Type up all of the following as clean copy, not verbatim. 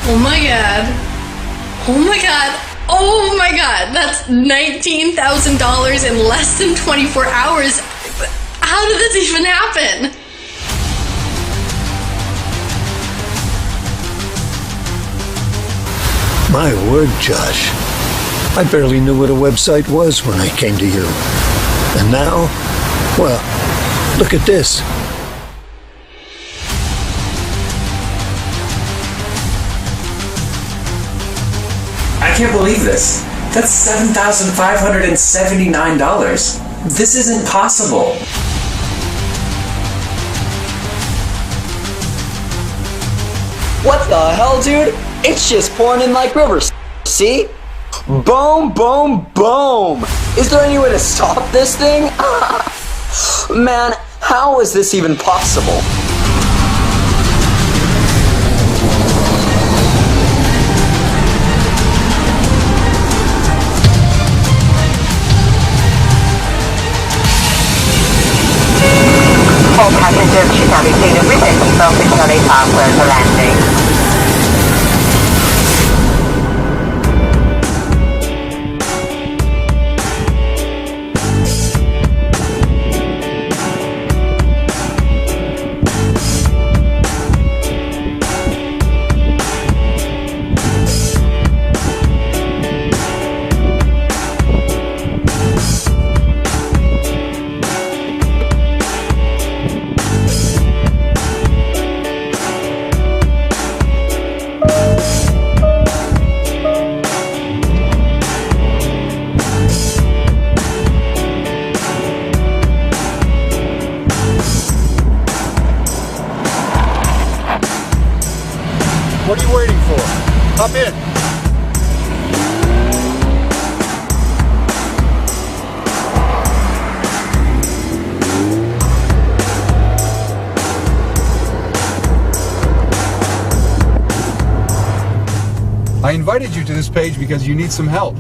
Oh my god. Oh my god. Oh my god. That's $19,000 in less than 24 hours. How did this even happen? My word, Josh. I barely knew what a website was when I came to you. And now, well, look at this. I can't believe this. That's $7,579. This isn't possible. What the hell, dude? It's just pouring in like rivers. See? Boom, boom, boom! Is there any way to stop this thing? Man, how is this even possible? All passengers should now be seated within self-security password for landing. What are you waiting for? Hop in. I invited you to this page because you need some help.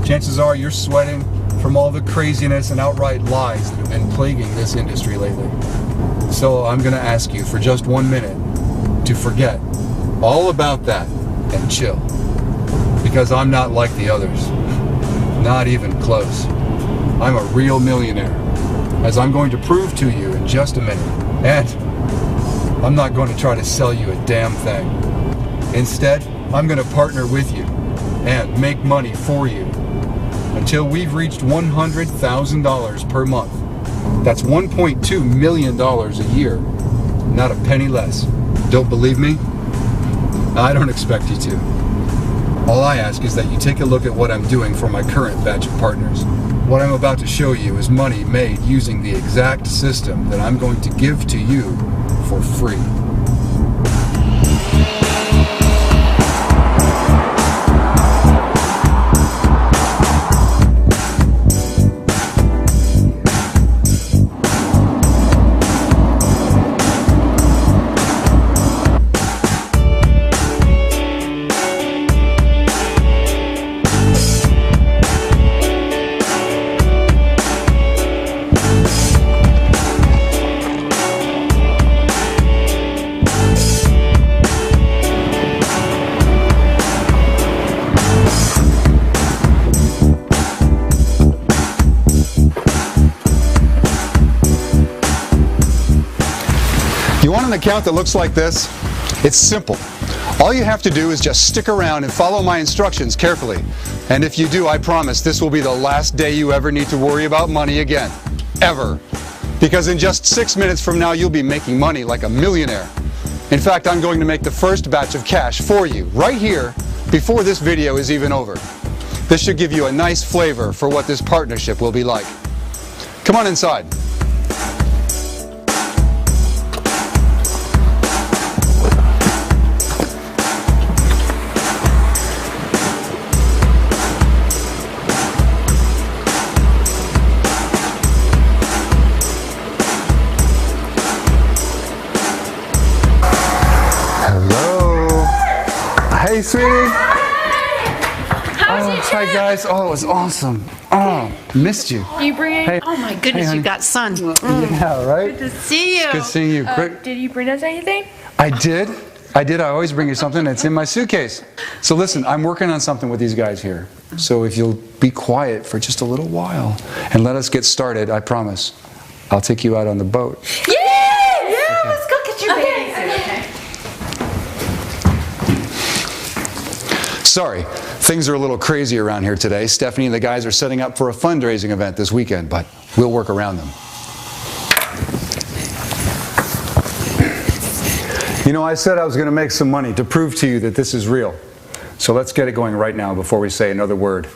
Chances are you're sweating from all the craziness and outright lies that have been plaguing this industry lately. So I'm going to ask you for just 1 minute to forget all about that and chill, because I'm not like the others, not even close. I'm a real millionaire, as I'm going to prove to you in just a minute, and I'm not going to try to sell you a damn thing. Instead, I'm going to partner with you and make money for you until we've reached $100,000 per month. That's $1.2 million a year, not a penny less. Don't believe me? I don't expect you to. All I ask is that you take a look at what I'm doing for my current batch of partners. What I'm about to show you is money made using the exact system that I'm going to give to you for free. You want an account that looks like this? It's simple. All you have to do is just stick around and follow my instructions carefully. And if you do, I promise this will be the last day you ever need to worry about money again. Ever. Because in just 6 minutes from now, you'll be making money like a millionaire. In fact, I'm going to make the first batch of cash for you right here before this video is even over. This should give you a nice flavor for what this partnership will be like. Come on inside. Hey, sweetie. How was your Hi, trip? guys. Oh, it was awesome. Oh, missed you. You bring? Hey. Oh my goodness, Hey, you got sun. Yeah, right? Good to see you. Good seeing you. Quick. Did you bring us anything? I did. I did. I always bring you something. It's in my suitcase. So listen, I'm working on something with these guys here. So if you'll be quiet for just a little while and let us get started, I promise, I'll take you out on the boat. Yeah! Yeah, let's go get your bathing suit. Sorry, things are a little crazy around here today. Stephanie and the guys are setting up for a fundraising event this weekend, but we'll work around them. You know, I said I was going to make some money to prove to you that this is real. So let's get it going right now before we say another word.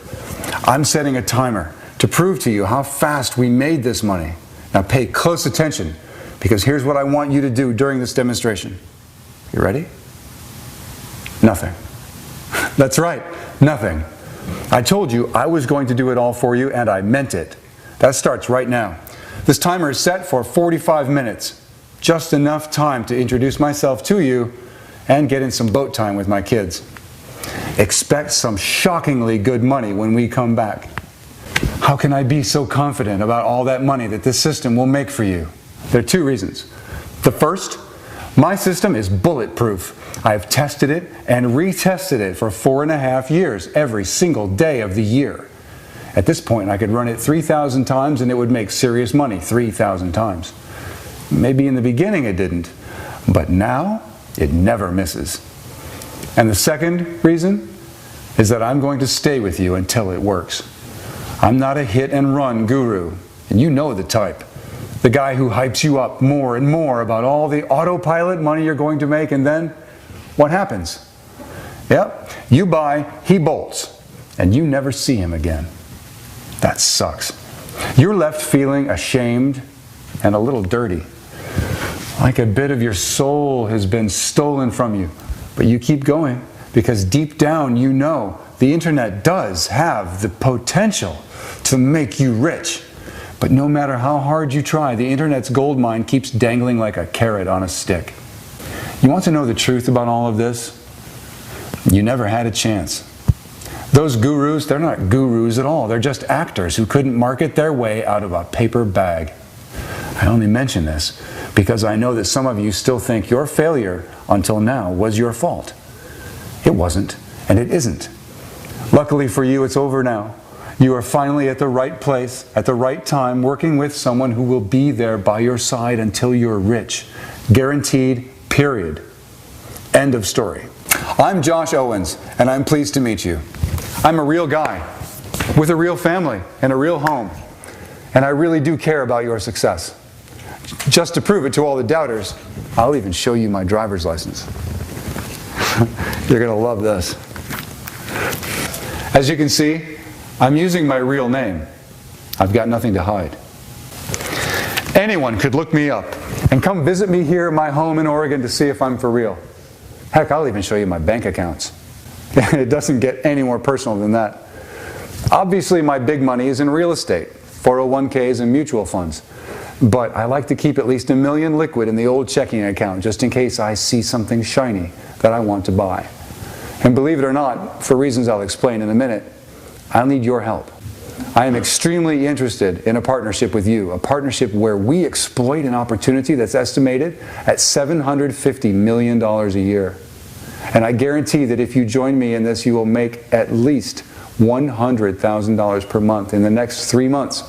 I'm setting a timer to prove to you how fast we made this money. Now pay close attention, because here's what I want you to do during this demonstration. You ready? Nothing. That's right, nothing. I told you I was going to do it all for you, and I meant it. That starts right now. This timer is set for 45 minutes. Just enough time to introduce myself to you and get in some boat time with my kids. Expect some shockingly good money when we come back. How can I be so confident about all that money that this system will make for you? There are two reasons. The first, my system is bulletproof. I have tested it and retested it for 4.5 years, every single day of the year. At this point, I could run it 3,000 times and it would make serious money 3,000 times. Maybe in the beginning it didn't, but now it never misses. And the second reason is that I'm going to stay with you until it works. I'm not a hit and run guru, and you know the type. The guy who hypes you up more and more about all the autopilot money you're going to make, and then what happens? Yep, you buy, he bolts, and you never see him again. That sucks. You're left feeling ashamed and a little dirty. Like a bit of your soul has been stolen from you. But you keep going, because deep down you know the internet does have the potential to make you rich. But no matter how hard you try, the internet's gold mine keeps dangling like a carrot on a stick. You want to know the truth about all of this? You never had a chance. Those gurus, they're not gurus at all. They're just actors who couldn't market their way out of a paper bag. I only mention this because I know that some of you still think your failure until now was your fault. It wasn't, and it isn't. Luckily for you, it's over now. You are finally at the right place, at the right time, working with someone who will be there by your side until you're rich. Guaranteed, period. End of story. I'm Josh Owens, and I'm pleased to meet you. I'm a real guy, with a real family and a real home. And I really do care about your success. Just to prove it to all the doubters, I'll even show you my driver's license. You're going to love this. As you can see, I'm using my real name. I've got nothing to hide. Anyone could look me up and come visit me here at my home in Oregon to see if I'm for real. Heck, I'll even show you my bank accounts. It doesn't get any more personal than that. Obviously, my big money is in real estate, 401ks and mutual funds. But I like to keep at least $1 million liquid in the old checking account just in case I see something shiny that I want to buy. And believe it or not, for reasons I'll explain in a minute, I'll need your help. I am extremely interested in a partnership with you, a partnership where we exploit an opportunity that's estimated at $750 million a year. And I guarantee that if you join me in this, you will make at least $100,000 per month in the next 3 months.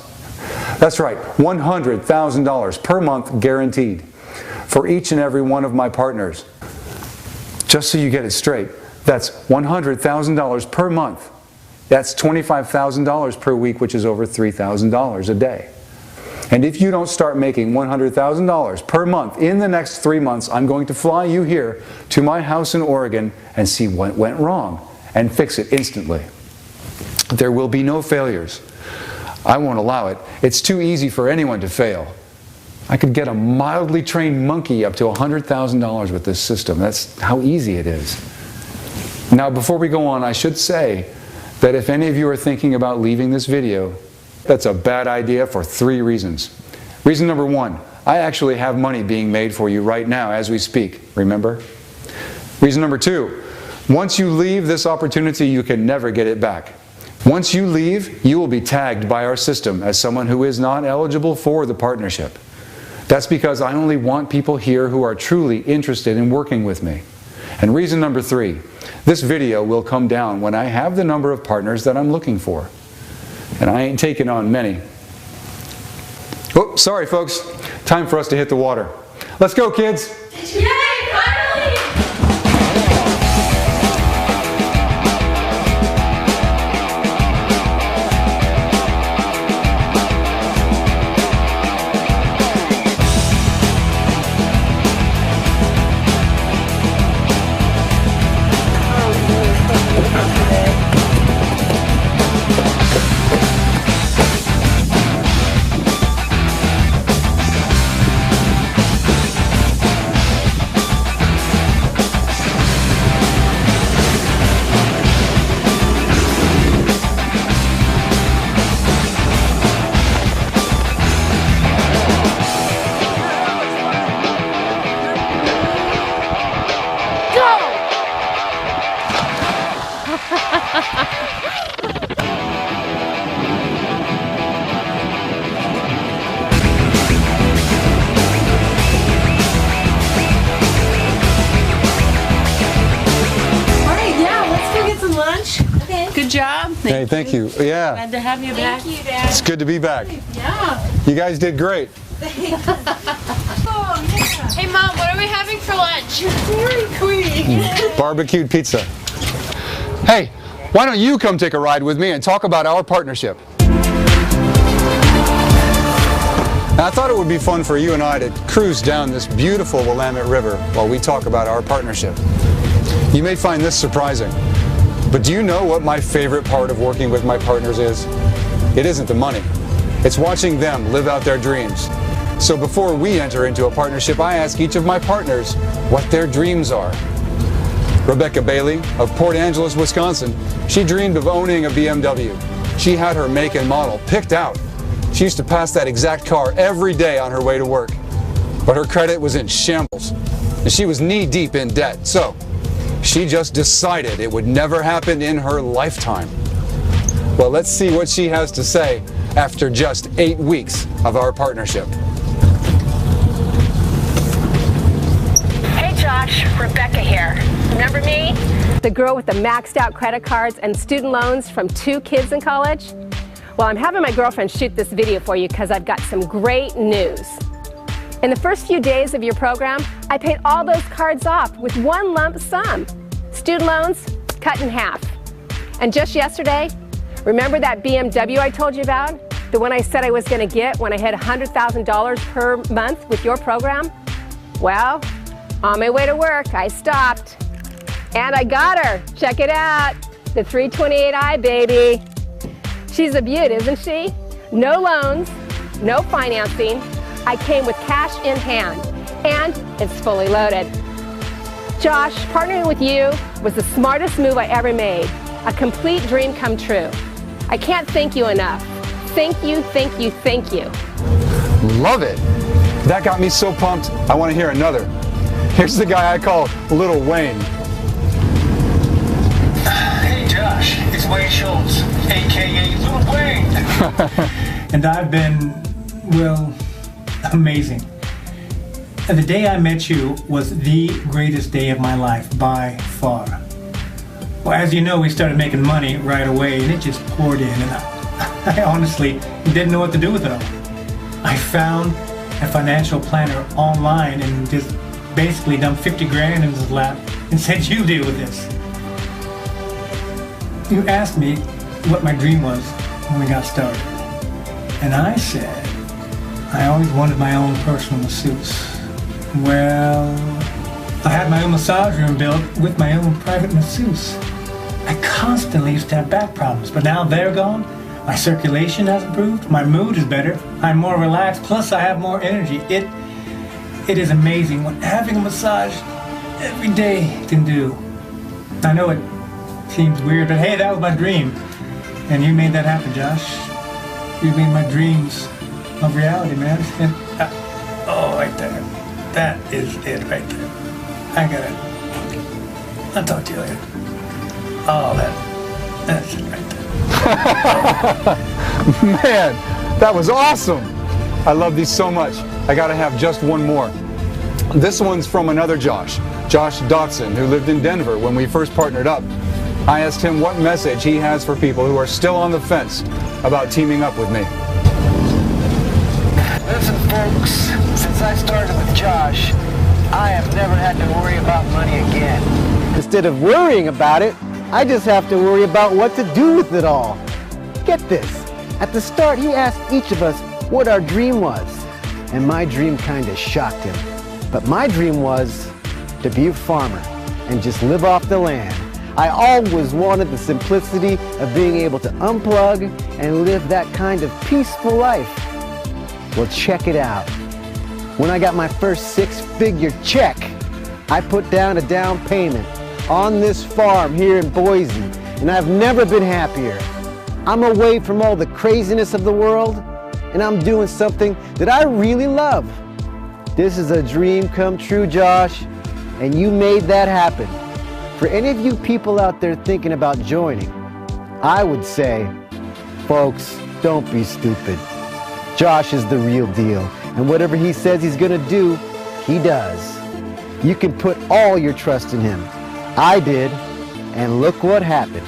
That's right, $100,000 per month guaranteed for each and every one of my partners. Just so you get it straight, that's $100,000 per month. That's $25,000 per week, which is over $3,000 a day. And if you don't start making $100,000 per month in the next 3 months, I'm going to fly you here to my house in Oregon and see what went wrong and fix it instantly. There will be no failures. I won't allow it. It's too easy for anyone to fail. I could get a mildly trained monkey up to $100,000 with this system. That's how easy it is. Now, before we go on, I should say that if any of you are thinking about leaving this video, that's a bad idea for 3 reasons. Reason number 1, I actually have money being made for you right now as we speak, remember? Reason number 2, once you leave this opportunity, you can never get it back. Once you leave, you will be tagged by our system as someone who is not eligible for the partnership. That's because I only want people here who are truly interested in working with me. And reason number 3, this video will come down when I have the number of partners that I'm looking for. And I ain't taking on many. Oh, sorry folks, time for us to hit the water. Let's go, kids. Yay, finally! Good job. Hey, thank you. Yeah. Glad to have you back. Thank you, Dad. It's good to be back. Yeah. You guys did great. Oh, yeah. Hey, Mom, what are we having for lunch? Dairy Queen. Barbecued pizza. Hey, why don't you come take a ride with me and talk about our partnership? Now, I thought it would be fun for you and I to cruise down this beautiful Willamette River while we talk about our partnership. You may find this surprising, but do you know what my favorite part of working with my partners is? It isn't the money. It's watching them live out their dreams. So before we enter into a partnership, I ask each of my partners what their dreams are. Rebecca Bailey of Port Angeles, Wisconsin, she dreamed of owning a BMW. She had her make and model picked out. She used to pass that exact car every day on her way to work. But her credit was in shambles, and she was knee-deep in debt. So she just decided it would never happen in her lifetime. Well, let's see what she has to say after just 8 weeks of our partnership. Hey Josh, Rebecca here. Remember me? The girl with the maxed out credit cards and student loans from 2 kids in college? Well, I'm having my girlfriend shoot this video for you because I've got some great news. In the first few days of your program, I paid all those cards off with one lump sum. Student loans cut in half. And just yesterday, remember that BMW I told you about? The one I said I was going to get when I hit $100,000 per month with your program? Well, on my way to work, I stopped. And I got her. Check it out. The 328i, baby. She's a beaut, isn't she? No loans, no financing. I came with cash in hand, and it's fully loaded. Josh, partnering with you was the smartest move I ever made. A complete dream come true. I can't thank you enough. Thank you, thank you, thank you. Love it. That got me so pumped, I want to hear another. Here's the guy I call Little Wayne. Hey Josh, it's Wayne Schultz, aka Little Wayne. And I've been, well, amazing. And the day I met you was the greatest day of my life, by far. Well, as you know, we started making money right away, and it just poured in, and I honestly didn't know what to do with it all. I found a financial planner online and just basically dumped 50 grand in his lap and said, you deal with this. You asked me what my dream was when we got started. And I said, I always wanted my own personal masseuse. Well, I had my own massage room built with my own private masseuse. I constantly used to have back problems, but now they're gone. My circulation has improved, my mood is better, I'm more relaxed, plus I have more energy. It is amazing what having a massage every day can do. I know it seems weird, but hey, that was my dream. And you made that happen, Josh. You made my dreams a reality, man. And, oh, right there. That is it right there. I got it. I'll talk to you later. Oh, that's it right there. Man, that was awesome. I love these so much. I gotta have just one more. This one's from another Josh, Josh Dotson, who lived in Denver when we first partnered up. I asked him what message he has for people who are still on the fence about teaming up with me. Listen, folks, since I started with Josh, I have never had to worry about money again. Instead of worrying about it, I just have to worry about what to do with it all. Get this. At the start, he asked each of us what our dream was. And my dream kind of shocked him. But my dream was to be a farmer and just live off the land. I always wanted the simplicity of being able to unplug and live that kind of peaceful life. Well, check it out. When I got my first six-figure check, I put down a down payment on this farm here in Boise, and I've never been happier. I'm away from all the craziness of the world, and I'm doing something that I really love. This is a dream come true, Josh, and you made that happen. For any of you people out there thinking about joining, I would say, folks, don't be stupid. Josh is the real deal, and whatever he says he's gonna do, he does. You can put all your trust in him. I did, and look what happened.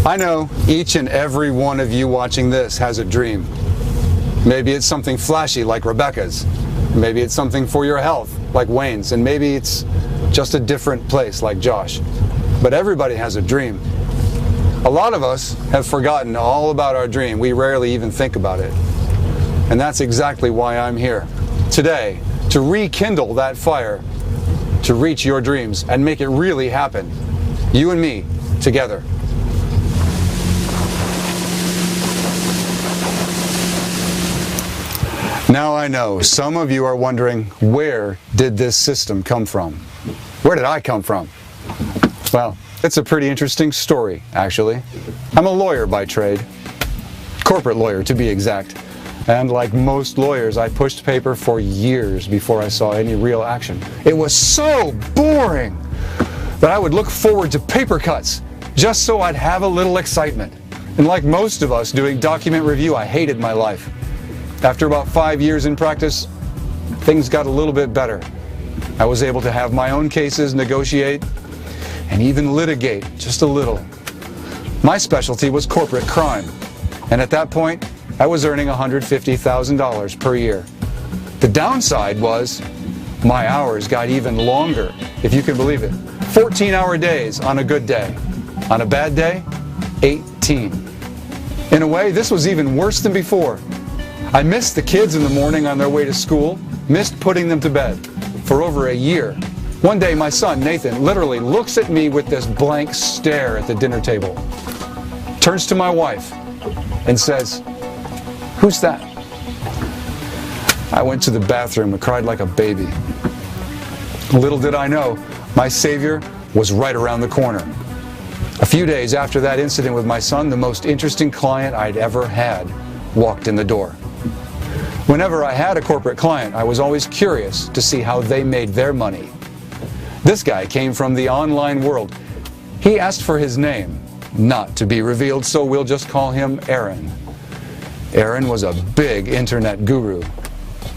I know each and every one of you watching this has a dream. Maybe it's something flashy like Rebecca's. Maybe it's something for your health like Wayne's. And maybe it's just a different place like Josh. But everybody has a dream. A lot of us have forgotten all about our dream. We rarely even think about it. And that's exactly why I'm here today, to rekindle that fire, to reach your dreams and make it really happen. You and me together. Now I know some of you are wondering, where did this system come from? Where did I come from? Well, it's a pretty interesting story, actually. I'm a lawyer by trade, corporate lawyer to be exact. And like most lawyers, I pushed paper for years before I saw any real action. It was so boring that I would look forward to paper cuts just so I'd have a little excitement. And like most of us doing document review, I hated my life. After about 5 years in practice, things got a little bit better. I was able to have my own cases, negotiate, and even litigate just a little. My specialty was corporate crime, and at that point, I was earning $150,000 per year. The downside was my hours got even longer, if you can believe it. 14-hour days on a good day. On a bad day, 18. In a way, this was even worse than before. I missed the kids in the morning on their way to school, missed putting them to bed for over a year. One day, my son, Nathan, literally looks at me with this blank stare at the dinner table, turns to my wife, and says, "Who's that?" I went to the bathroom and cried like a baby. Little did I know, my savior was right around the corner. A few days after that incident with my son, the most interesting client I'd ever had walked in the door. Whenever I had a corporate client, I was always curious to see how they made their money. This guy came from the online world. He asked for his name, not to be revealed, so we'll just call him Aaron. Aaron was a big internet guru.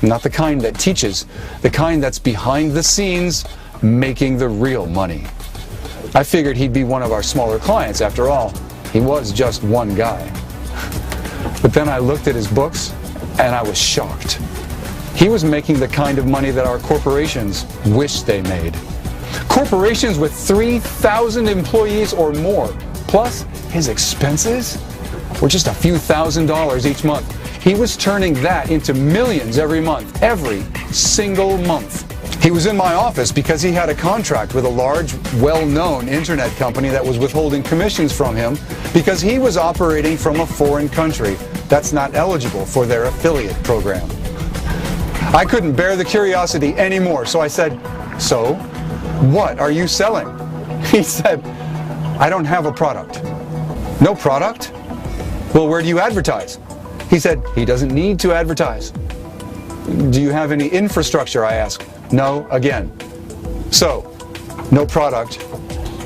Not the kind that teaches, the kind that's behind the scenes, making the real money. I figured he'd be one of our smaller clients after all. He was just one guy. But then I looked at his books, and I was shocked. He was making the kind of money that our corporations wish they made. Corporations with 3,000 employees or more, plus his expenses were just a few $1,000s each month. He was turning that into millions every month, every single month. He was in my office because he had a contract with a large, well-known internet company that was withholding commissions from him because he was operating from a foreign country that's not eligible for their affiliate program. I couldn't bear the curiosity anymore, so I said, "So, what are you selling?" He said, "I don't have a product." "No product? Well, where do you advertise?" He said, he doesn't need to advertise. "Do you have any infrastructure?" I asked. "No," again. So, no product,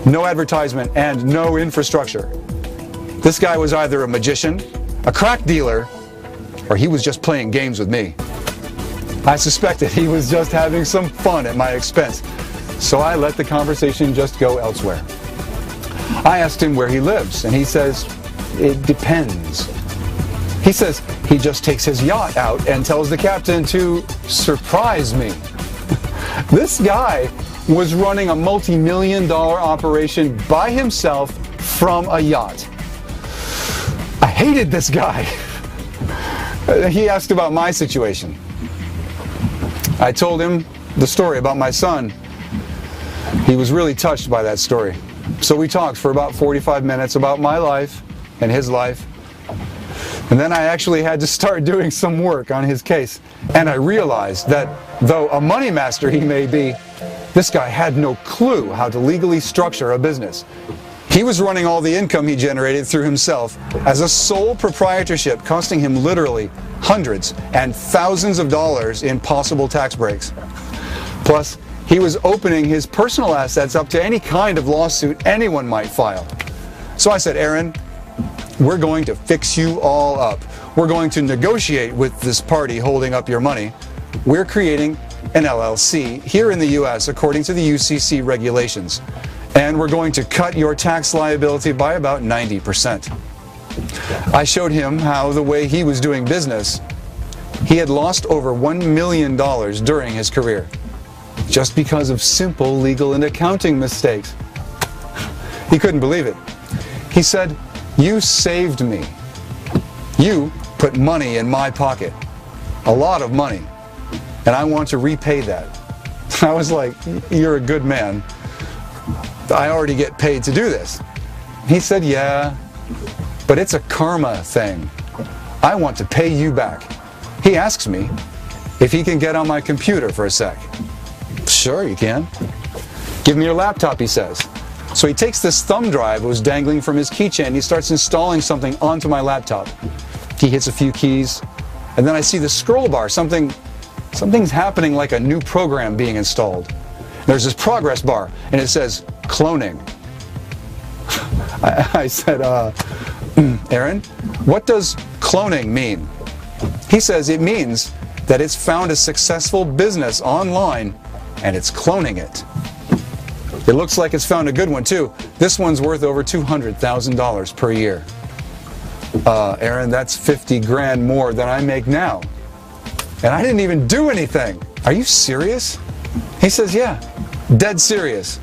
no advertisement, and no infrastructure. This guy was either a magician, a crack dealer, or he was just playing games with me. I suspected he was just having some fun at my expense, so I let the conversation just go elsewhere. I asked him where he lives, and he says, it depends. He says he just takes his yacht out and tells the captain to surprise me. This guy was running a multi-million-dollar operation by himself from a yacht. I hated this guy. He asked about my situation. I told him the story about my son. He was really touched by that story. So we talked for about 45 minutes about my life and his life. And then I actually had to start doing some work on his case. And I realized that though a money master he may be, this guy had no clue how to legally structure a business. He was running all the income he generated through himself as a sole proprietorship, costing him literally hundreds and thousands of dollars in possible tax breaks. Plus, he was opening his personal assets up to any kind of lawsuit anyone might file. So I said, Aaron, we're going to fix you all up. We're going to negotiate with this party holding up your money. We're creating an LLC here in the US according to the UCC regulations. And we're going to cut your tax liability by about 90%. I showed him how the way he was doing business, he had lost over $1 million during his career, just because of simple legal and accounting mistakes. He couldn't believe it. He said, you saved me. You put money in my pocket, a lot of money, and I want to repay that. I was like, you're a good man. I already get paid to do this. He said, yeah, but it's a karma thing. I want to pay you back. He asks me if he can get on my computer for a sec. Sure, you can. Give me your laptop, he says. So he takes this thumb drive that was dangling from his keychain. He starts installing something onto my laptop. He hits a few keys, and then I see the scroll bar. Something's happening, like a new program being installed. There's this progress bar, and it says cloning. I said, Aaron, what does cloning mean? He says it means that it's found a successful business online and it's cloning it. It looks like it's found a good one too. This one's worth over $200,000 per year. Aaron, that's 50 grand more than I make now. And I didn't even do anything. Are you serious? He says, yeah, dead serious.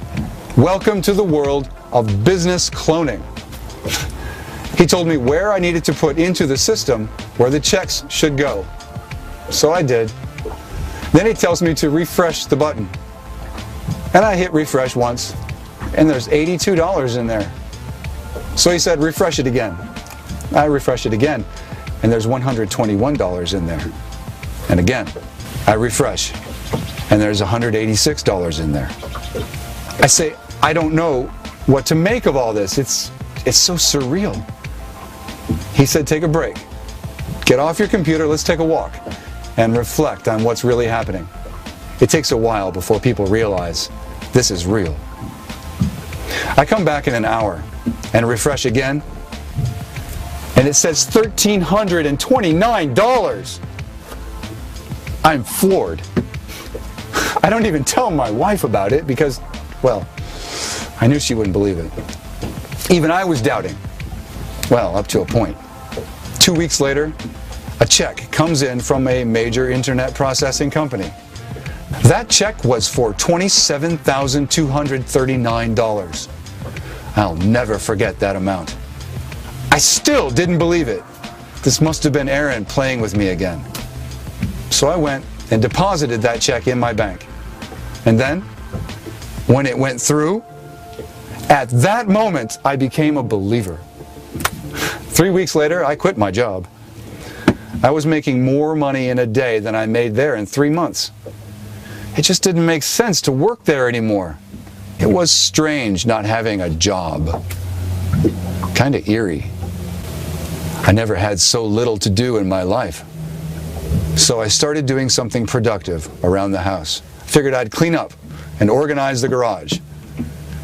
Welcome to the world of business cloning. He told me where I needed to put into the system where the checks should go. So I did. Then he tells me to refresh the button. And I hit refresh once, and there's $82 in there. So he said, refresh it again. I refresh it again, and there's $121 in there. And again, I refresh, and there's $186 in there. I say, I don't know what to make of all this. It's so surreal. He said, take a break. Get off your computer, let's take a walk, and reflect on what's really happening. It takes a while before people realize this is real. I come back in an hour and refresh again, and it says $1,329. I'm floored. I don't even tell my wife about it because, well, I knew she wouldn't believe it. Even I was doubting. Well, up to a point. 2 weeks later, a check comes in from a major internet processing company. That check was for $27,239. I'll never forget that amount. I still didn't believe it. This must have been Aaron playing with me again. So I went and deposited that check in my bank. And then, when it went through, at that moment, I became a believer. 3 weeks later, I quit my job. I was making more money in a day than I made there in 3 months. It just didn't make sense to work there anymore. It was strange not having a job. Kind of eerie. I never had so little to do in my life. So I started doing something productive around the house. Figured I'd clean up and organize the garage.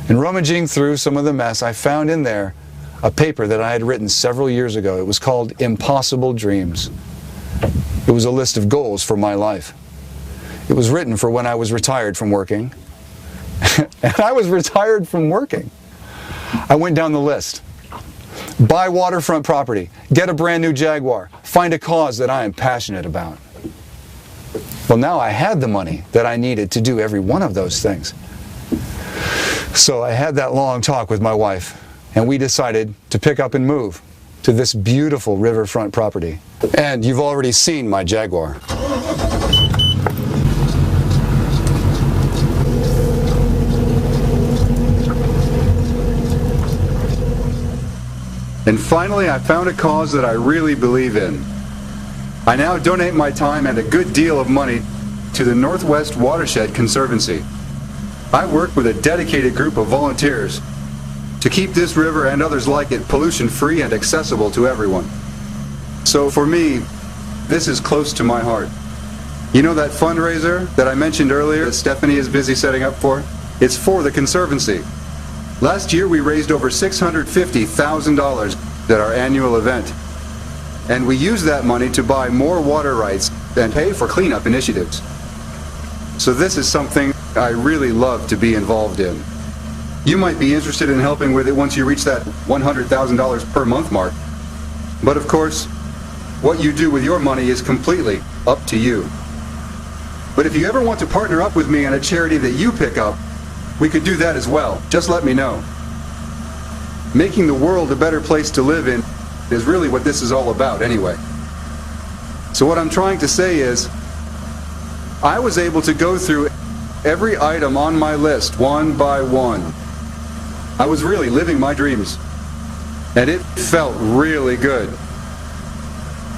And rummaging through some of the mess, I found in there a paper that I had written several years ago. It was called Impossible Dreams. It was a list of goals for my life. It was written for when I was retired from working. And I was retired from working. I went down the list. Buy waterfront property, get a brand new Jaguar, find a cause that I am passionate about. Well, now I had the money that I needed to do every one of those things. So I had that long talk with my wife, and we decided to pick up and move to this beautiful riverfront property. And you've already seen my Jaguar. And finally, I found a cause that I really believe in. I now donate my time and a good deal of money to the Northwest Watershed Conservancy. I work with a dedicated group of volunteers to keep this river and others like it pollution-free and accessible to everyone. So for me, this is close to my heart. You know that fundraiser that I mentioned earlier that Stephanie is busy setting up for? It's for the Conservancy. Last year we raised over $650,000 at our annual event. And we used that money to buy more water rights and pay for cleanup initiatives. So this is something I really love to be involved in. You might be interested in helping with it once you reach that $100,000 per month mark. But of course, what you do with your money is completely up to you. But if you ever want to partner up with me on a charity that you pick up, we could do that as well. Just let me know. Making the world a better place to live in is really what this is all about anyway. So what I'm trying to say is, I was able to go through every item on my list one by one. I was really living my dreams. And it felt really good.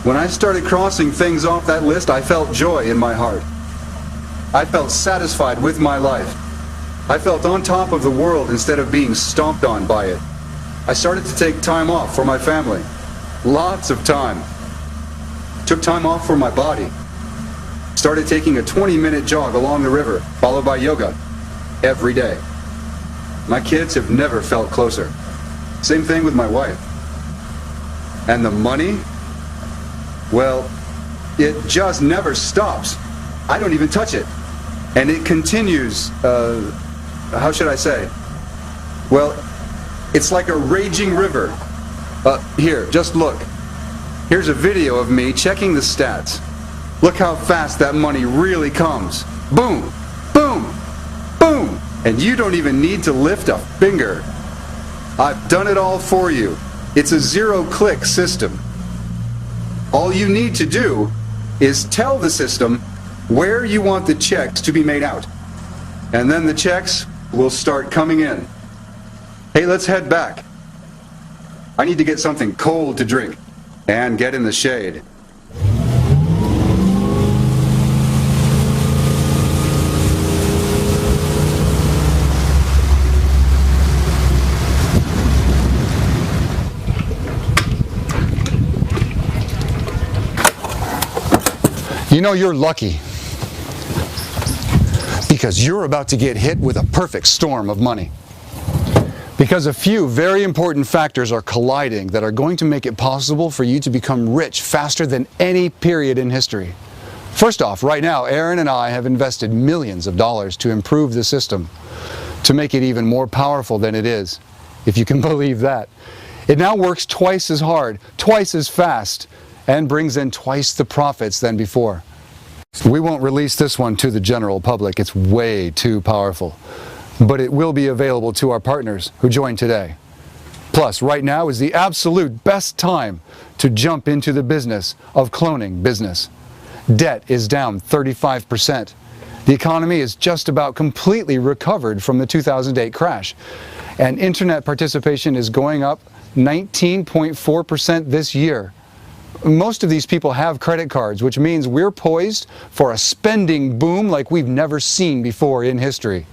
When I started crossing things off that list, I felt joy in my heart. I felt satisfied with my life. I felt on top of the world instead of being stomped on by it. I started to take time off for my family. Lots of time. Took time off for my body. Started taking a 20-minute jog along the river, followed by yoga, every day. My kids have never felt closer. Same thing with my wife. And the money? Well, it just never stops. I don't even touch it. And it continues, how should I say? Well, it's like a raging river. Here, just look. Here's a video of me checking the stats. Look how fast that money really comes. Boom, boom, boom. And you don't even need to lift a finger. I've done it all for you. It's a zero-click system. All you need to do is tell the system where you want the checks to be made out. And then the checks will start coming in. Hey, let's head back. I need to get something cold to drink and get in the shade. You know, you're lucky because you're about to get hit with a perfect storm of money. Because a few very important factors are colliding that are going to make it possible for you to become rich faster than any period in history. First off, right now, Aaron and I have invested millions of dollars to improve the system, to make it even more powerful than it is, if you can believe that. It now works twice as hard, twice as fast, and brings in twice the profits than before. We won't release this one to the general public. It's way too powerful. But it will be available to our partners who join today. Plus, right now is the absolute best time to jump into the business of cloning business. Debt is down 35%. The economy is just about completely recovered from the 2008 crash. And internet participation is going up 19.4% this year. Most of these people have credit cards, which means we're poised for a spending boom like we've never seen before in history.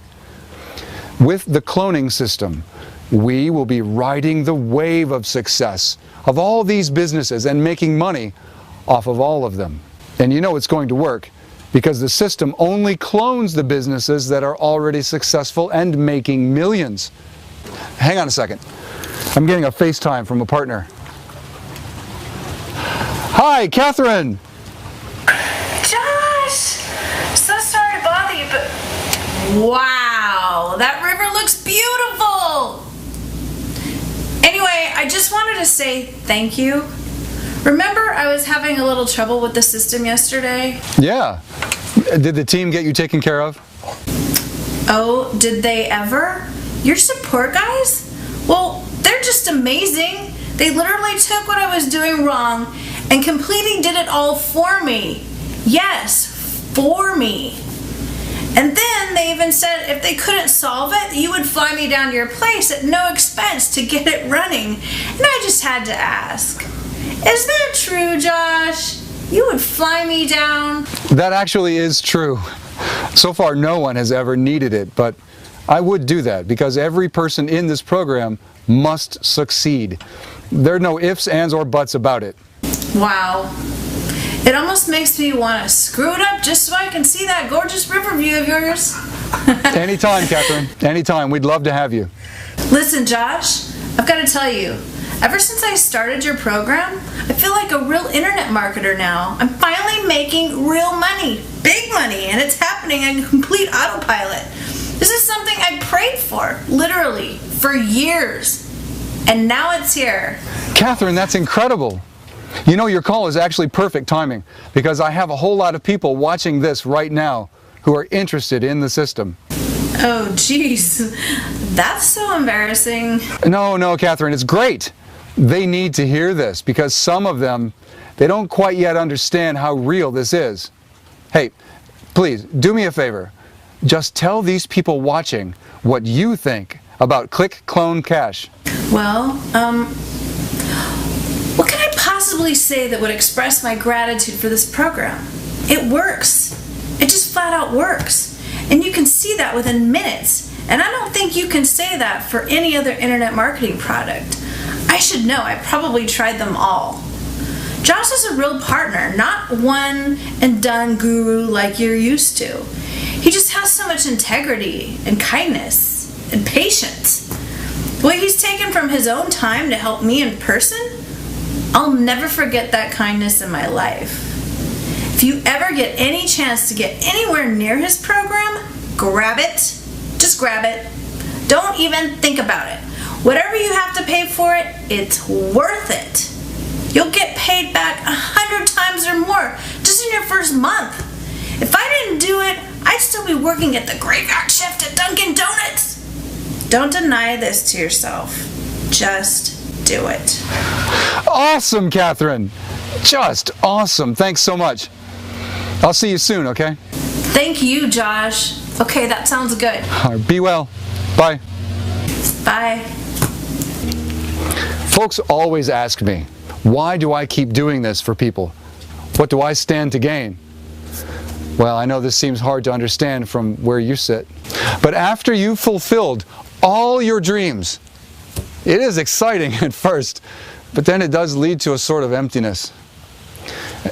With the cloning system, we will be riding the wave of success of all these businesses and making money off of all of them. And you know it's going to work because the system only clones the businesses that are already successful and making millions. Hang on a second. I'm getting a FaceTime from a partner. Hi, Catherine! Josh! So sorry to Wow, that river looks beautiful. Anyway, I just wanted to say thank you. Remember I was having a little trouble with the system yesterday? Yeah. Did the team get you taken care of? Oh, did they ever? Your support guys? Well, they're just amazing. They literally took what I was doing wrong and completely did it all for me. Yes, for me. And then they even said if they couldn't solve it, you would fly me down to your place at no expense to get it running. And I just had to ask, is that true, Josh? You would fly me down? That actually is true. So far, no one has ever needed it, but I would do that because every person in this program must succeed. There are no ifs, ands, or buts about it. Wow. It almost makes me want to screw it up just so I can see that gorgeous river view of yours. Anytime, Catherine. Anytime. We'd love to have you. Listen, Josh, I've got to tell you, ever since I started your program, I feel like a real internet marketer now. I'm finally making real money, big money, and it's happening in complete autopilot. This is something I prayed for, literally, for years. And now it's here. Catherine, that's incredible. You know, your call is actually perfect timing because I have a whole lot of people watching this right now who are interested in the system. Oh, geez. That's so embarrassing. No, Catherine, it's great. They need to hear this because some of them, they don't quite yet understand how real this is. Hey, please, do me a favor. Just tell these people watching what you think about Click Clone Cash. Well, what can I possibly say that would express my gratitude for this program? It works. It just flat out works. And you can see that within minutes. And I don't think you can say that for any other internet marketing product. I should know, I probably tried them all. Josh is a real partner, not one and done guru like you're used to. He just has so much integrity and kindness and patience. The way he's taken from his own time to help me in person, I'll never forget that kindness in my life. If you ever get any chance to get anywhere near his program, grab it. Just grab it. Don't even think about it. Whatever you have to pay for it, it's worth it. You'll get paid back 100 times or more just in your first month. If I didn't do it, I'd still be working at the graveyard shift at Dunkin' Donuts. Don't deny this to yourself. Just do it. Awesome, Catherine. Just awesome. Thanks so much. I'll see you soon, okay? Thank you, Josh. Okay, that sounds good. All right, be well. Bye. Bye. Folks always ask me, why do I keep doing this for people? What do I stand to gain? Well, I know this seems hard to understand from where you sit. But after you've fulfilled all your dreams, it is exciting at first, but then it does lead to a sort of emptiness.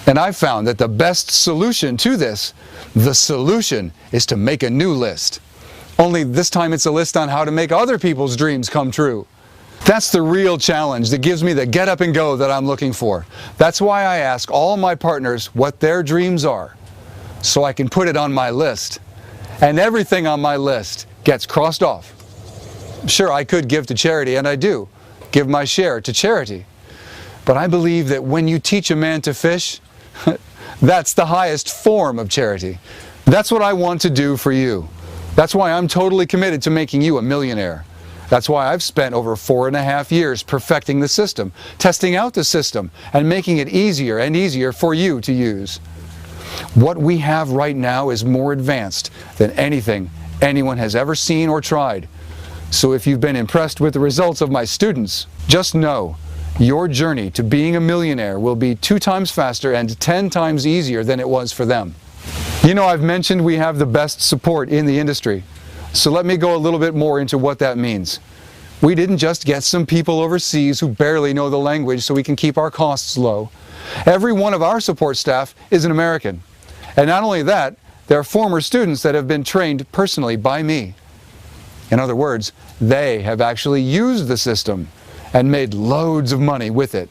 And I've found that the best solution to this, the solution is to make a new list. Only this time it's a list on how to make other people's dreams come true. That's the real challenge that gives me the get up and go that I'm looking for. That's why I ask all my partners what their dreams are, so I can put it on my list. And everything on my list gets crossed off. Sure, I could give to charity, and I do give my share to charity. But I believe that when you teach a man to fish, that's the highest form of charity. That's what I want to do for you. That's why I'm totally committed to making you a millionaire. That's why I've spent over 4.5 years perfecting the system, testing out the system, and making it easier and easier for you to use. What we have right now is more advanced than anything anyone has ever seen or tried. So if you've been impressed with the results of my students, just know your journey to being a millionaire will be 2 times faster and 10 times easier than it was for them. You know, I've mentioned we have the best support in the industry. So let me go a little bit more into what that means. We didn't just get some people overseas who barely know the language so we can keep our costs low. Every one of our support staff is an American. And not only that, they're former students that have been trained personally by me. In other words, they have actually used the system and made loads of money with it.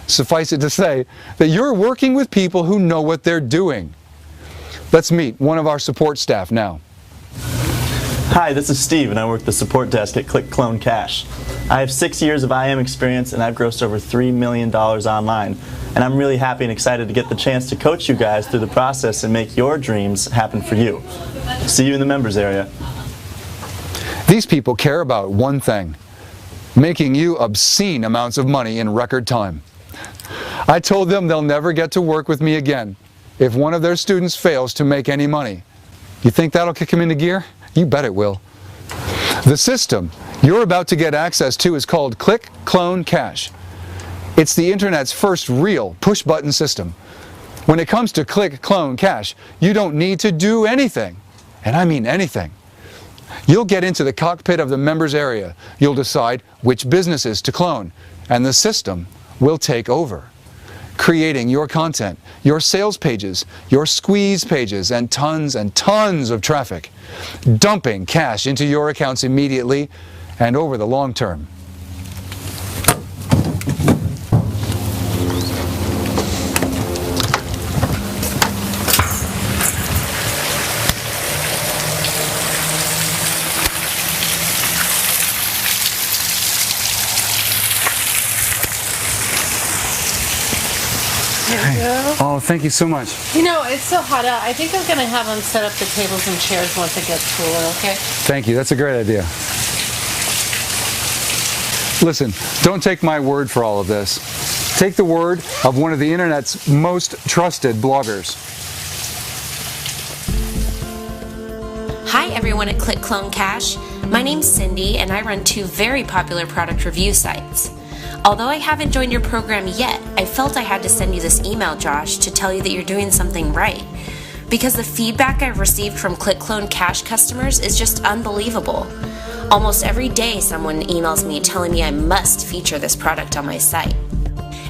Suffice it to say that you're working with people who know what they're doing. Let's meet one of our support staff now. Hi, this is Steve, and I work the support desk at Click Clone Cash. I have 6 years of IM experience, and I've grossed over $3 million online. And I'm really happy and excited to get the chance to coach you guys through the process and make your dreams happen for you. See you in the members area. These people care about one thing: making you obscene amounts of money in record time. I told them they'll never get to work with me again if one of their students fails to make any money. You think that'll kick them into gear? You bet it will. The system you're about to get access to is called Click Clone Cash. It's the internet's first real push-button system. When it comes to Click Clone Cash, you don't need to do anything, and I mean anything. You'll get into the cockpit of the members area. You'll decide which businesses to clone, and the system will take over, creating your content, your sales pages, your squeeze pages, and tons of traffic, dumping cash into your accounts immediately and over the long term. Oh, thank you so much. You know, it's so hot out. I think I'm going to have them set up the tables and chairs once it gets cooler, okay? Thank you. That's a great idea. Listen, don't take my word for all of this. Take the word of one of the internet's most trusted bloggers. Hi everyone at Click Clone Cash. My name's Cindy and I run 2 very popular product review sites. Although I haven't joined your program yet, I felt I had to send you this email, Josh, to tell you that you're doing something right. Because the feedback I've received from Click Clone Cash customers is just unbelievable. Almost every day someone emails me telling me I must feature this product on my site.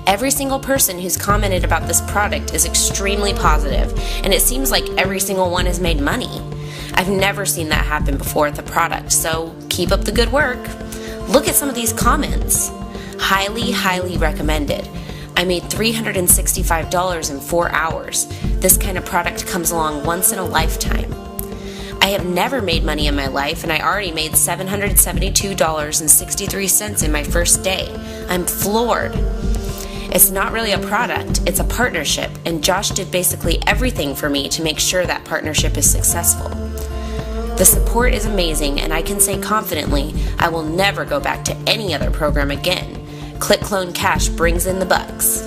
Every single person who's commented about this product is extremely positive, and it seems like every single one has made money. I've never seen that happen before with a product, so keep up the good work. Look at some of these comments. Highly recommended. I made $365 in 4 hours. This kind of product comes along once in a lifetime. I have never made money in my life, and I already made $772.63 in my first day. I'm floored. It's not really a product, it's a partnership, and Josh did basically everything for me to make sure that partnership is successful. The support is amazing, and I can say confidently I will never go back to any other program again. Click Clone Cash brings in the bucks.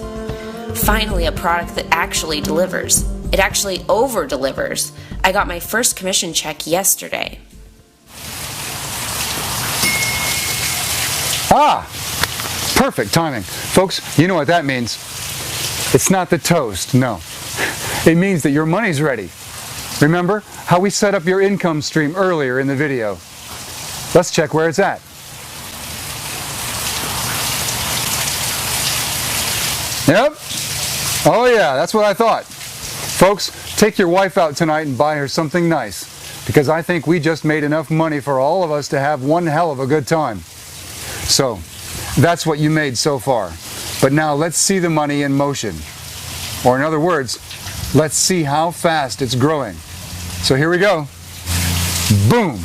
Finally, a product that actually delivers. It actually over-delivers. I got my first commission check yesterday. Ah! Perfect timing. Folks, you know what that means. It's not the toast, no. It means that your money's ready. Remember how we set up your income stream earlier in the video? Let's check where it's at. Yep. Oh yeah, that's what I thought. Folks, take your wife out tonight and buy her something nice, because I think we just made enough money for all of us to have one hell of a good time. So, that's what you made so far. But now let's see the money in motion. Or in other words, let's see how fast it's growing. So here we go. Boom.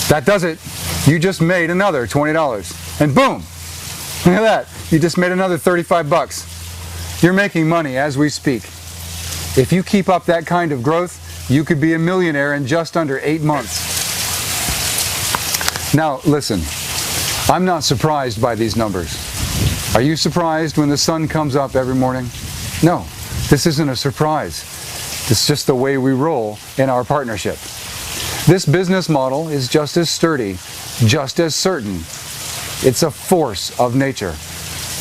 That does it. You just made another $20. And boom. Look at that. You just made another 35 bucks. You're making money as we speak. If you keep up that kind of growth, you could be a millionaire in just under 8 months. Now, listen. I'm not surprised by these numbers. Are you surprised when the sun comes up every morning? No, this isn't a surprise. It's just the way we roll in our partnership. This business model is just as sturdy, just as certain. It's a force of nature.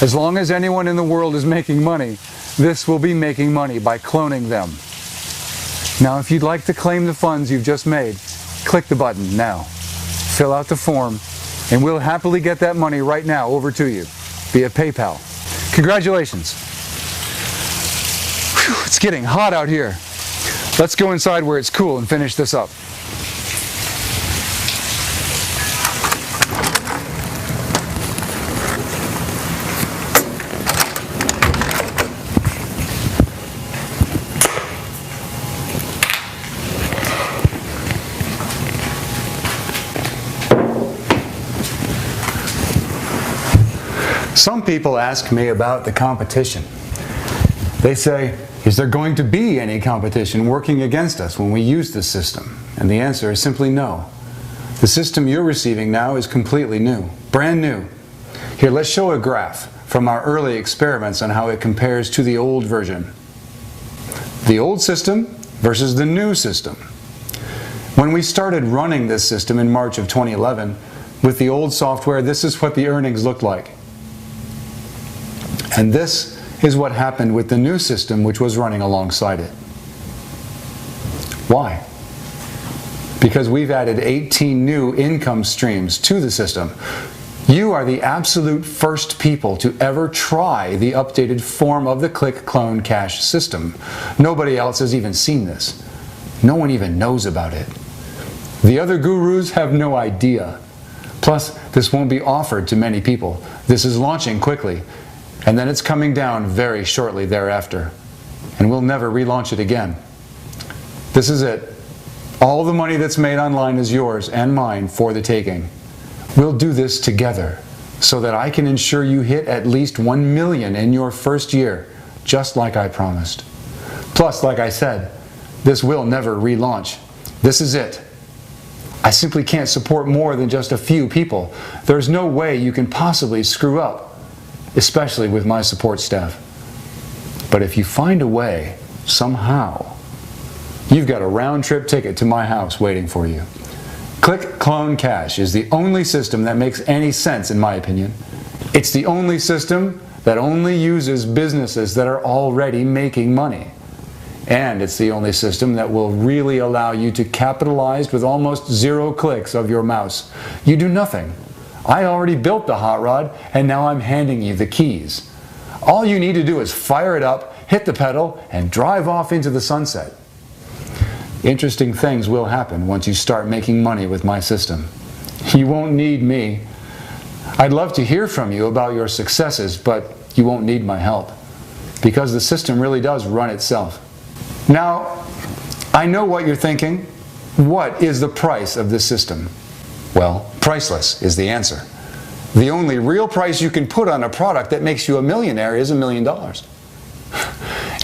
As long as anyone in the world is making money, this will be making money by cloning them. Now, if you'd like to claim the funds you've just made, click the button now. Fill out the form, and we'll happily get that money right now over to you via PayPal. Congratulations. Whew, it's getting hot out here. Let's go inside where it's cool and finish this up. Some people ask me about the competition. They say, is there going to be any competition working against us when we use this system? And the answer is simply no. The system you're receiving now is completely new, brand new. Here, let's show a graph from our early experiments on how it compares to the old version. The old system versus the new system. When we started running this system in March of 2011, with the old software, this is what the earnings looked like. And this is what happened with the new system, which was running alongside it. Why? Because we've added 18 new income streams to the system. You are the absolute first people to ever try the updated form of the click, clone, cash system. Nobody else has even seen this. No one even knows about it. The other gurus have no idea. Plus, this won't be offered to many people. This is launching quickly, and then it's coming down very shortly thereafter. And we'll never relaunch it again. This is it. All the money that's made online is yours and mine for the taking. We'll do this together so that I can ensure you hit at least 1 million in your first year, just like I promised. Plus, like I said, this will never relaunch. This is it. I simply can't support more than just a few people. There's no way you can possibly screw up, especially with my support staff. But if you find a way, somehow, you've got a round-trip ticket to my house waiting for you. Click, Clone, Cash is the only system that makes any sense, in my opinion. It's the only system that only uses businesses that are already making money. And it's the only system that will really allow you to capitalize with almost 0 clicks of your mouse. You do nothing. I already built the hot rod, and now I'm handing you the keys. All you need to do is fire it up, hit the pedal, and drive off into the sunset. Interesting things will happen once you start making money with my system. You won't need me. I'd love to hear from you about your successes, but you won't need my help, because the system really does run itself. Now, I know what you're thinking. What is the price of this system? Well, priceless is the answer. The only real price you can put on a product that makes you a millionaire is $1 million.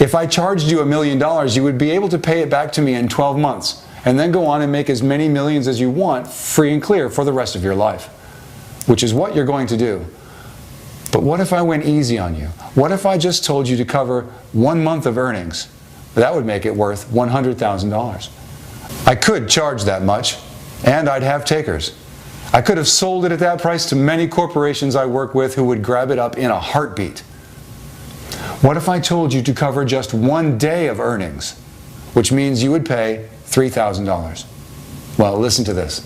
If I charged you $1 million, you would be able to pay it back to me in 12 months, and then go on and make as many millions as you want, free and clear, for the rest of your life, which is what you're going to do. But what if I went easy on you? What if I just told you to cover 1 month of earnings? That would make it worth $100,000. I could charge that much, and I'd have takers. I could have sold it at that price to many corporations I work with who would grab it up in a heartbeat. What if I told you to cover just 1 day of earnings, which means you would pay $3,000? Well, listen to this.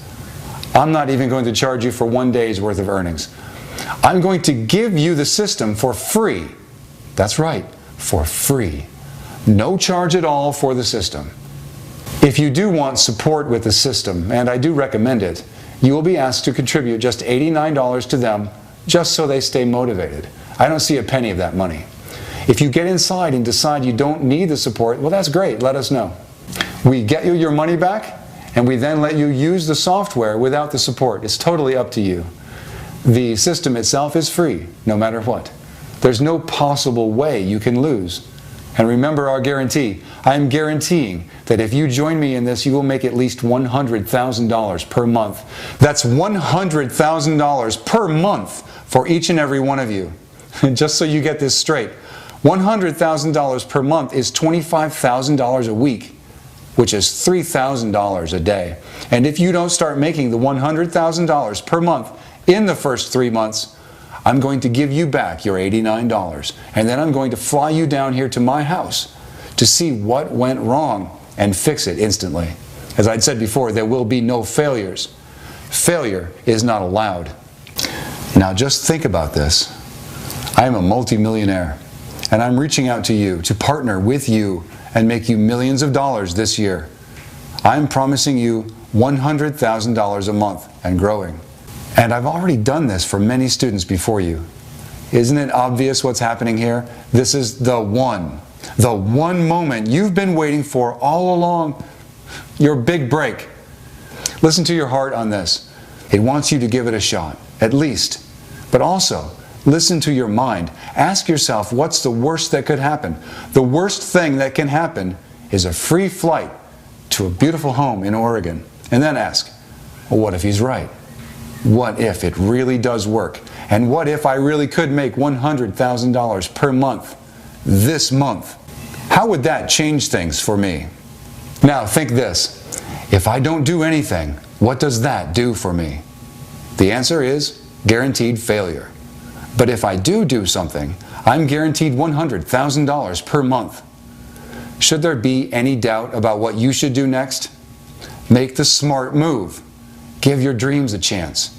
I'm not even going to charge you for 1 day's worth of earnings. I'm going to give you the system for free. That's right, for free. No charge at all for the system. If you do want support with the system, and I do recommend it, you will be asked to contribute just $89 to them, just so they stay motivated. I don't see a penny of that money. If you get inside and decide you don't need the support, well, that's great. Let us know. We get you your money back, and we then let you use the software without the support. It's totally up to you. The system itself is free, no matter what. There's no possible way you can lose. And remember our guarantee. I am guaranteeing that if you join me in this, you will make at least $100,000 per month. That's $100,000 per month for each and every one of you. Just so you get this straight. $100,000 per month is $25,000 a week, which is $3,000 a day. And if you don't start making the $100,000 per month in the first 3 months, I'm going to give you back your $89, and then I'm going to fly you down here to my house to see what went wrong and fix it instantly. As I'd said before, there will be no failures. Failure is not allowed. Now just think about this. I am a multimillionaire, and I'm reaching out to you to partner with you and make you millions of dollars this year. I'm promising you $100,000 a month and growing. And I've already done this for many students before you. Isn't it obvious what's happening here? This is the one moment you've been waiting for all along. Your big break. Listen to your heart on this. It wants you to give it a shot, at least. But also, Listen to your mind. Ask yourself, what's the worst that could happen? The worst thing that can happen is a free flight to a beautiful home in Oregon. And then ask, well, what if he's right? What if it really does work? And what if I really could make $100,000 per month this month? How would that change things for me? Now think this. If I don't do anything, what does that do for me? The answer is guaranteed failure. But if I do something, I'm guaranteed $100,000 per month. Should there be any doubt about what you should do next? Make the smart move. Give your dreams a chance.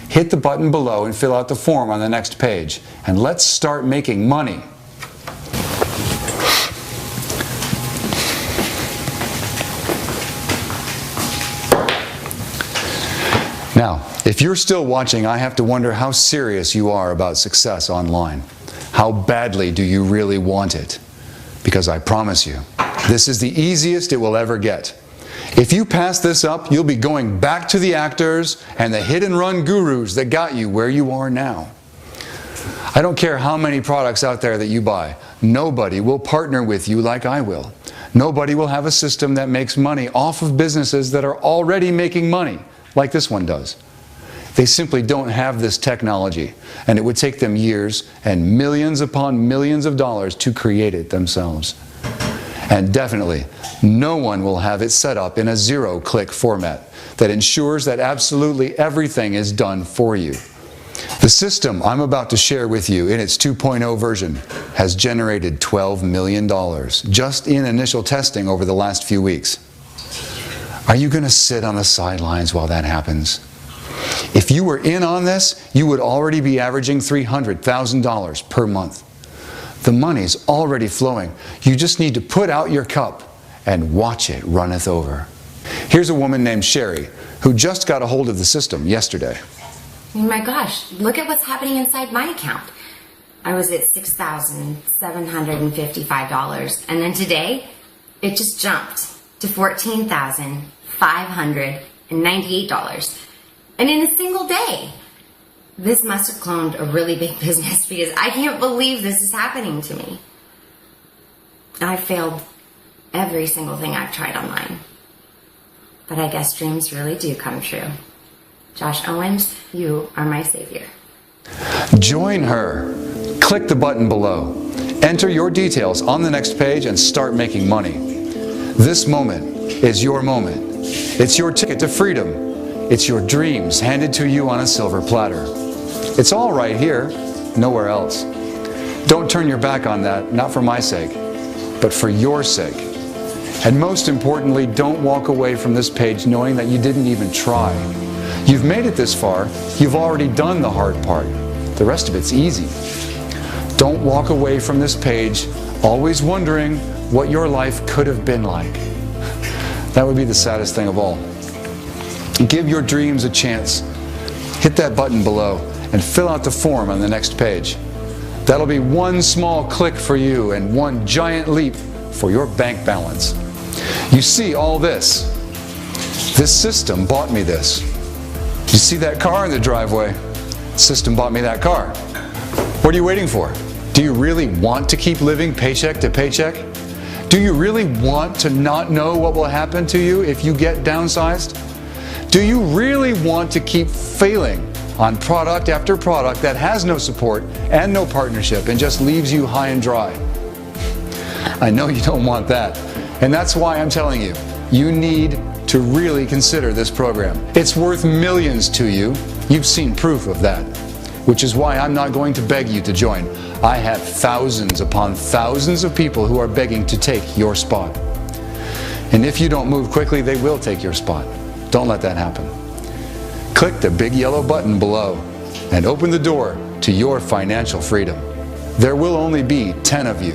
Hit the button below and fill out the form on the next page. And let's start making money. Now, if you're still watching, I have to wonder how serious you are about success online. How badly do you really want it? Because I promise you, this is the easiest it will ever get. If you pass this up, you'll be going back to the actors and the hit-and-run gurus that got you where you are now. I don't care how many products out there that you buy. Nobody will partner with you like I will. Nobody will have a system that makes money off of businesses that are already making money, like this one does. They simply don't have this technology, and it would take them years and millions upon millions of dollars to create it themselves. And definitely, no one will have it set up in a zero-click format that ensures that absolutely everything is done for you. The system I'm about to share with you in its 2.0 version has generated $12 million just in initial testing over the last few weeks. Are you going to sit on the sidelines while that happens? If you were in on this, you would already be averaging $300,000 per month. The money's already flowing. You just need to put out your cup and watch it runneth over. Here's a woman named Sherry who just got a hold of the system yesterday. Oh my gosh, look at what's happening inside my account. I was at $6,755, and then today it just jumped to $14,598. And in a single day. This must have cloned a really big business because I can't believe this is happening to me. I failed every single thing I've tried online. But I guess dreams really do come true. Josh Owens, you are my savior. Join her. Click the button below. Enter your details on the next page and start making money. This moment is your moment. It's your ticket to freedom. It's your dreams handed to you on a silver platter. It's all right here, nowhere else. Don't turn your back on that, not for my sake, but for your sake. And most importantly, don't walk away from this page knowing that you didn't even try. You've made it this far, you've already done the hard part. The rest of it's easy. Don't walk away from this page always wondering what your life could have been like. That would be the saddest thing of all. Give your dreams a chance. Hit that button below and fill out the form on the next page. That'll be one small click for you and one giant leap for your bank balance. You see all this? This system bought me this. You see that car in the driveway? The system bought me that car. What are you waiting for? Do you really want to keep living paycheck to paycheck? Do you really want to not know what will happen to you if you get downsized? Do you really want to keep failing on product after product that has no support and no partnership and just leaves you high and dry? I know you don't want that. And that's why I'm telling you, you need to really consider this program. It's worth millions to you. You've seen proof of that. Which is why I'm not going to beg you to join. I have thousands upon thousands of people who are begging to take your spot. And if you don't move quickly, they will take your spot. Don't let that happen. Click the big yellow button below and open the door to your financial freedom. There will only be 10 of you.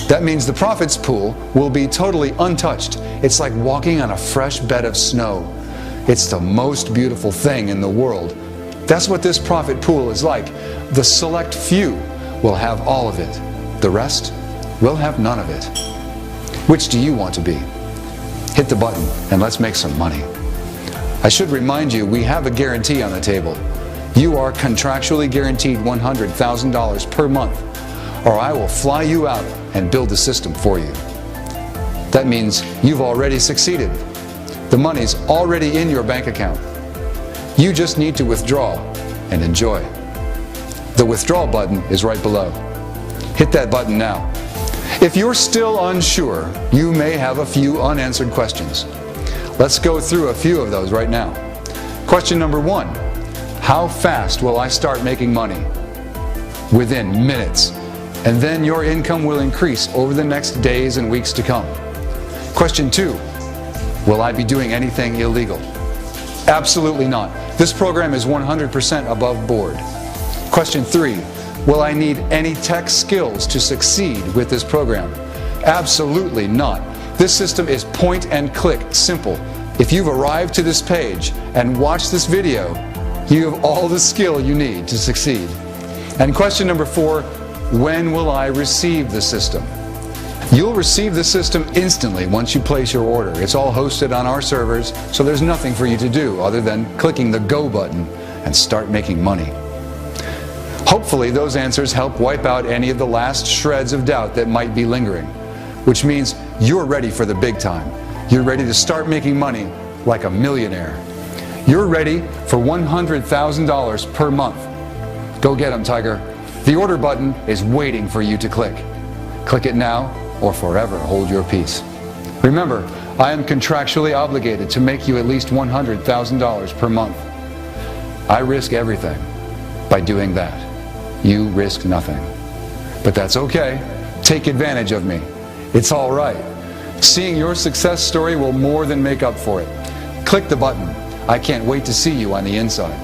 That means the profits pool will be totally untouched. It's like walking on a fresh bed of snow. It's the most beautiful thing in the world. That's what this profit pool is like. The select few will have all of it. The rest will have none of it. Which do you want to be? Hit the button and let's make some money. I should remind you, we have a guarantee on the table. You are contractually guaranteed $100,000 per month, or I will fly you out and build the system for you. That means you've already succeeded. The money's already in your bank account. You just need to withdraw and enjoy. The withdrawal button is right below. Hit that button now. If you're still unsure, you may have a few unanswered questions. Let's go through a few of those right now. Question number 1. How fast will I start making money? Within minutes. And then your income will increase over the next days and weeks to come. Question 2. Will I be doing anything illegal? Absolutely not. This program is 100% above board. Question 3. Will I need any tech skills to succeed with this program? Absolutely not. This system is point and click simple. If you've arrived to this page and watched this video, you have all the skill you need to succeed. And question number 4, when will I receive the system? You'll receive the system instantly once you place your order. It's all hosted on our servers, so there's nothing for you to do other than clicking the go button and start making money. Hopefully those answers help wipe out any of the last shreds of doubt that might be lingering, which means you're ready for the big time. You're ready to start making money like a millionaire. You're ready for $100,000 per month. Go get them, Tiger. The order button is waiting for you to click. Click it now or forever hold your peace. Remember, I am contractually obligated to make you at least $100,000 per month. I risk everything by doing that. You risk nothing. But that's okay. Take advantage of me. It's all right. Seeing your success story will more than make up for it. Click the button. I can't wait to see you on the inside.